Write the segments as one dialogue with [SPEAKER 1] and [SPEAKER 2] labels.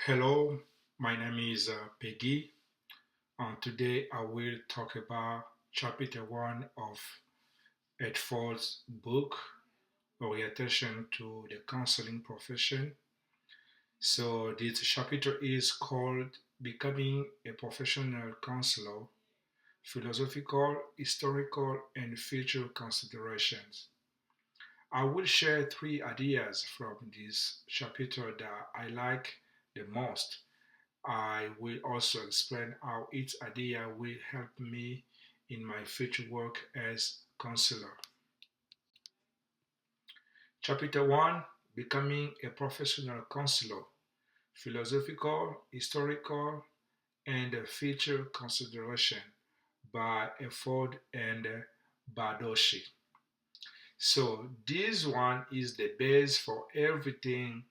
[SPEAKER 1] Hello, my name is Peggy. Today I will talk about chapter 1 of Edford's book, Orientation to the Counseling Profession. So, this chapter is called Becoming a Professional Counselor, Philosophical, Historical, and Future Considerations. I will share three ideas from this chapter that I like the most. I will also explain how each idea will help me in my future work as counselor. Chapter 1, Becoming a Professional Counselor, Philosophical, Historical, and Future Consideration by Efford and Badoshi. So this one is the base for everything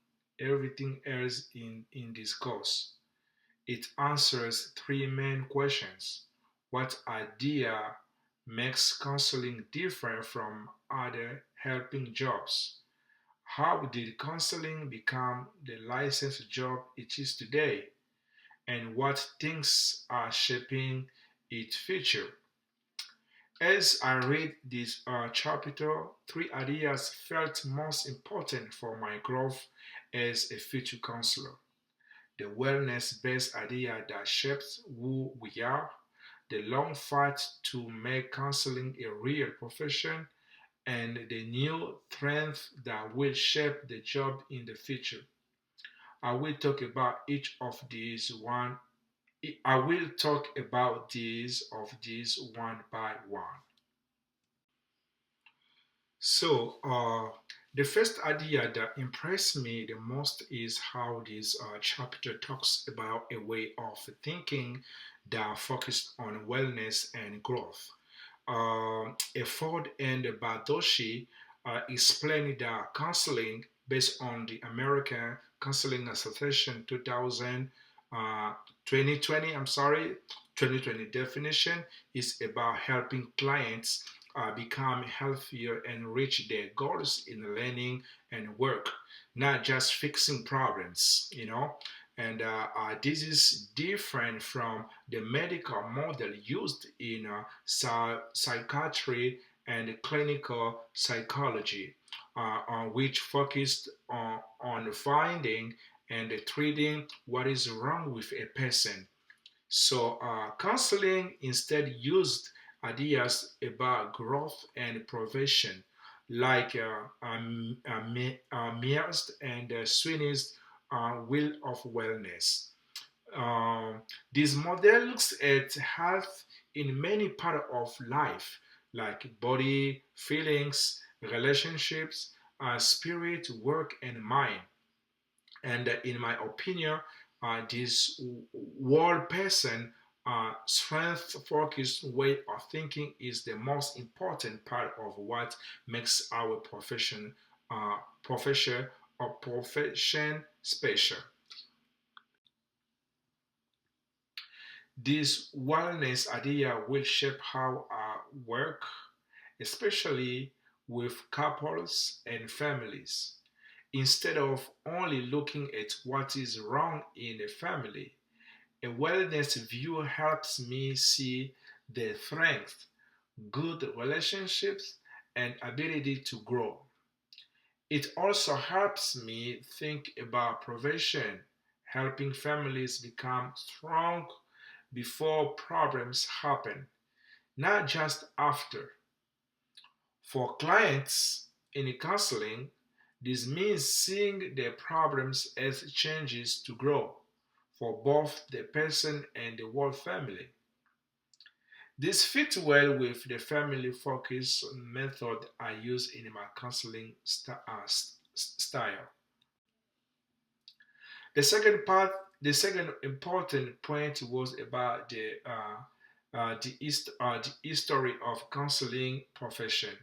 [SPEAKER 1] else in this course. It answers three main questions. What idea makes counseling different from other helping jobs? How did counseling become the licensed job it is today? And what things are shaping its future? As I read this chapter, three ideas felt most important for my growth as a future counselor: the wellness based idea that shapes who we are, the long fight to make counseling a real profession, and the new strength that will shape the job in the future. I will talk about each of these one. I will talk about these one by one. So, the first idea that impressed me the most is how this chapter talks about a way of thinking that focused on wellness and growth. Efford and Badoshi explained that counseling, based on the American Counseling Association 2020, 2020 definition, is about helping clients become healthier and reach their goals in learning and work, not just fixing problems. And this is different from the medical model used in psychiatry and clinical psychology, on which focused on finding and treating what is wrong with a person. So, counseling instead used ideas about growth and prevention, like Mears and Sweeney's Will of Wellness. Um, this model looks at health in many parts of life, like body, feelings, relationships, spirit, work, and mind. And in my opinion, this world person strength focused way of thinking is the most important part of what makes our profession or profession special. This wellness idea will shape how I work, especially with couples and families. Instead of only looking at what is wrong in a family, a wellness view helps me see the strength, good relationships, and ability to grow. It also helps me think about prevention, helping families become strong before problems happen, not just after. For clients in counseling, this means seeing their problems as changes to grow for both the person and the whole family. This fits well with the family focus method I use in my counseling style. The second part, the second important point was about the history of counseling profession.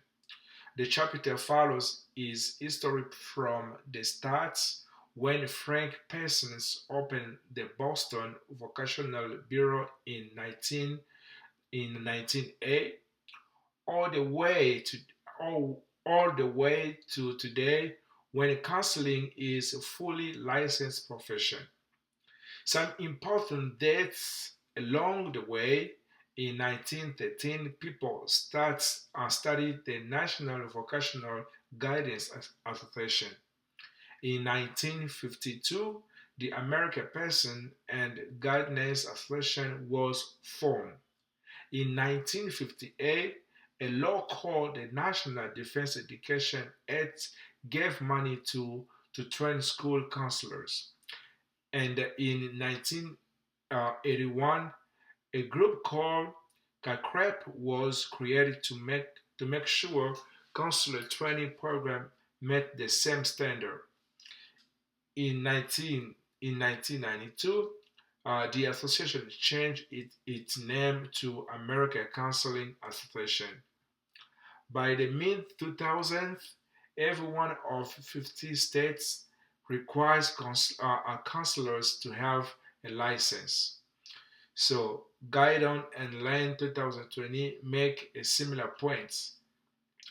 [SPEAKER 1] The chapter follows his history from the start when Frank Parsons opened the Boston Vocational Bureau in 1908 all the way to all the way to today when counseling is a fully licensed profession. Some important dates along the way: in 1913, people studied the National Vocational Guidance Association. In 1952, the American Person and Guidance Association was formed. In 1958, a law called the National Defense Education Act gave money to train school counselors. And in 1981, a group called CACREP was created to make sure counselor training program met the same standard. In 1992, the association changed its name to American Counseling Association. By the mid 2000s, every one of 50 states requires counselors to have a license. So, Guidon and Lane 2020 make a similar point.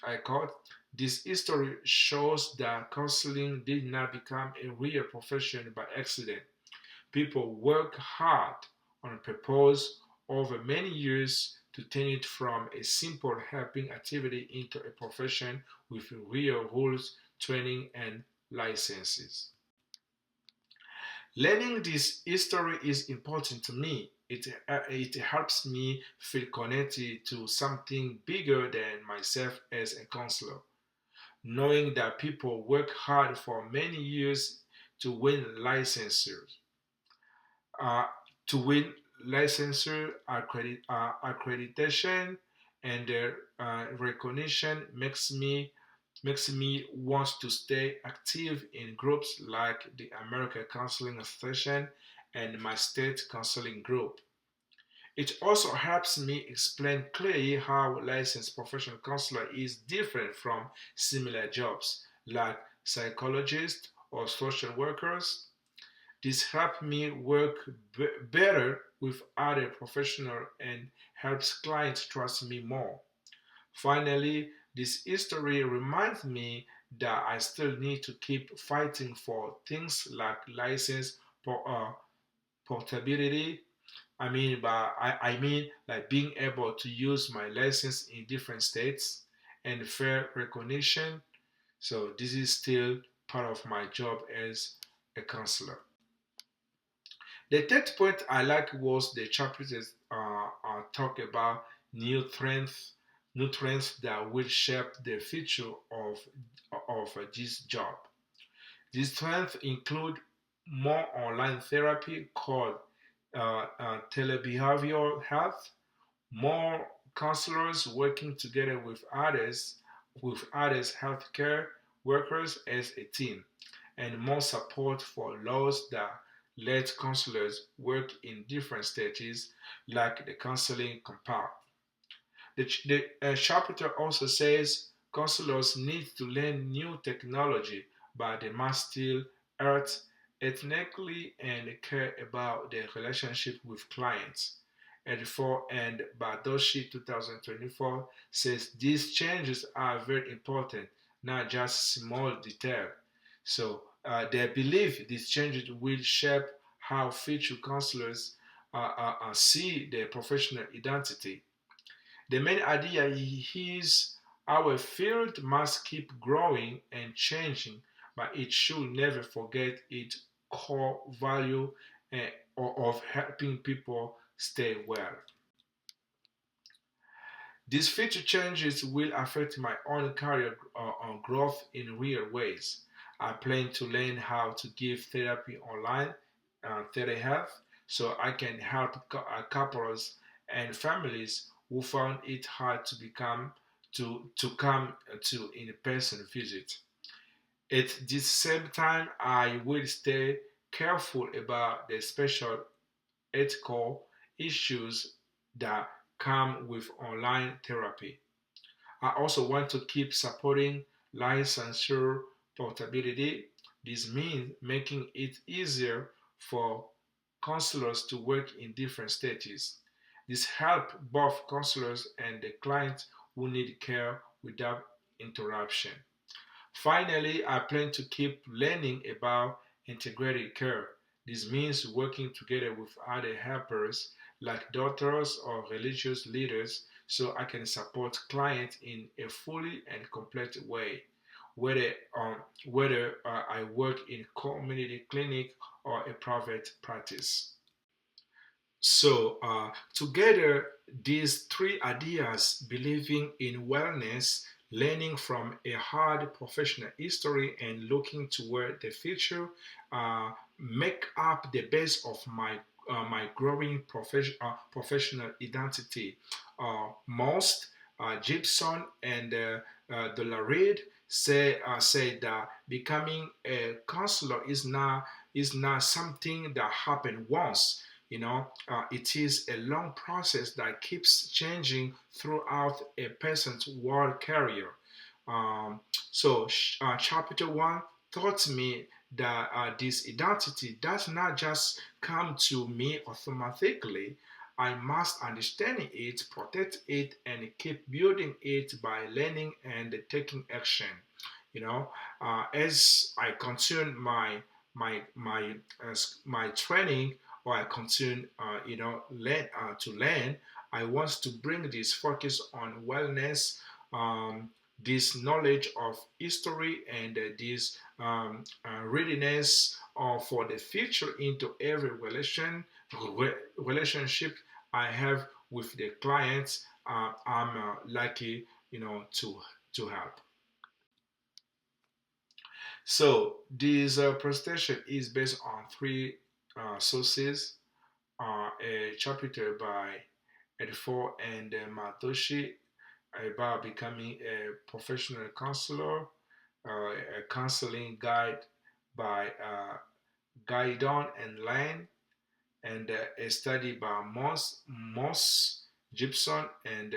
[SPEAKER 1] I quote, "This history shows that counseling did not become a real profession by accident. People work hard on purpose over many years to turn it from a simple helping activity into a profession with real rules, training, and licenses." Learning this history is important to me. It helps me feel connected to something bigger than myself as a counselor. Knowing that people work hard for many years to win licenses, uh, to win licensure accreditation and recognition makes me want to stay active in groups like the American Counseling Association and my state counseling group. It also helps me explain clearly how licensed professional counselor is different from similar jobs like psychologists or social workers. This helps me work better with other professionals and helps clients trust me more. Finally, this history reminds me that I still need to keep fighting for things like license portability. I mean like being able to use my license in different states and fair recognition. So this is still part of my job as a counselor. The third point I like was the chapters talk about new trends, new trends that will shape the future of this job. These trends include more online therapy called telebehavioral health, more counselors working together with others healthcare workers as a team, and more support for laws that let counselors work in different stages, like the counseling compound. The chapter also says counselors need to learn new technology, but they must still act ethnically and care about their relationship with clients. And Badoshi 2024 says these changes are very important, not just small detail. So they believe these changes will shape how future counselors see their professional identity. The main idea is our field must keep growing and changing, but it should never forget its core value eh, of helping people stay well. These future changes will affect my own career growth in real ways. I plan to learn how to give therapy online, telehealth, so I can help couples and families who found it hard to come to in-person visit. At the same time, I will stay careful about the special ethical issues that come with online therapy. I also want to keep supporting licensure portability. This means making it easier for counselors to work in different states. This helps both counselors and the clients who need care without interruption. Finally, I plan to keep learning about integrated care. This means working together with other helpers like doctors or religious leaders so I can support clients in a fully and complete way. Whether, I work in community clinic or a private practice. So, together, these three ideas believing in wellness, learning from a hard professional history, and looking toward the future make up the base of my growing professional identity. Most Gibson and Delareed say that becoming a counselor is not something that happened once. It is a long process that keeps changing throughout a person's world career. Um, so, chapter one taught me that this identity does not just come to me automatically. I must understand it, protect it, and keep building it by learning and taking action. As I continue my training, or I continue, to learn. I want to bring this focus on wellness, this knowledge of history, and this readiness for the future into every relationship I have with the clients. I'm lucky, to help. So this presentation is based on three sources: a chapter by Edford and Matoshi about becoming a professional counselor, a counseling guide by Guidon and Lane, and a study by Moss Gibson and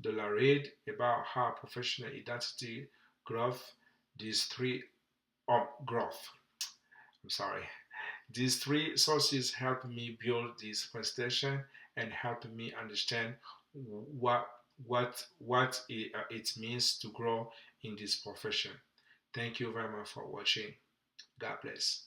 [SPEAKER 1] Delareed about how professional identity growth. These three growth. I'm sorry. These three sources help me build this presentation and help me understand what it means to grow in this profession. Thank you very much for watching. God bless.